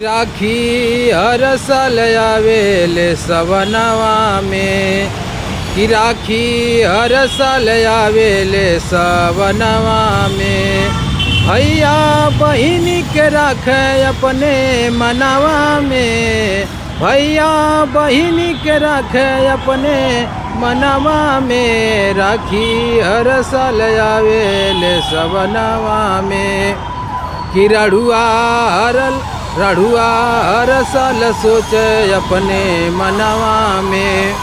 राखी हर साल आवेले सवनवा में, कि राखी हर साल आवेले सवनवा में। भैया बहिनी के राखे अपने मनवा में, भैया बहिनी के राखे अपने मनवा में। राखी हर साल आवेले सवनवा में, कि रढ़ुआ हर साल सोचे अपने मनवा में,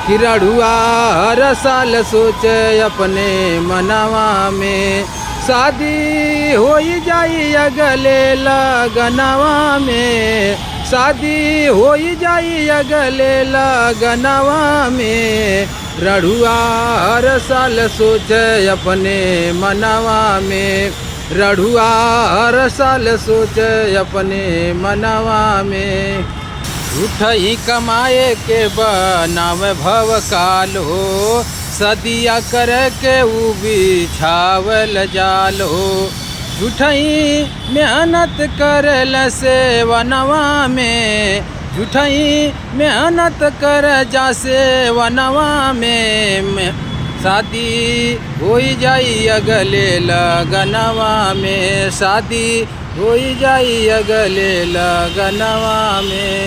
कि रढ़ुआ हर साल सोचे अपने मनवा में। शादी हो जाई अगले लगनवा में, शादी हो जाई अगले लगनवा में। रढ़ुआ हर साल सोचे अपने मनवा में, रढ़ुआ हर साल सोचे अपने मनवा में। झूठ ही कमाए के बनाव भव काल हो, सदिया कर के ऊ बिछावल जाल हो। झूठ ही मेहनत करल से वनवा में, झूठ ही मेहनत कर जा से वनवा में। शादी हो जाई अगले लगनवा में, शादी हो जाई अगले लगनवा में।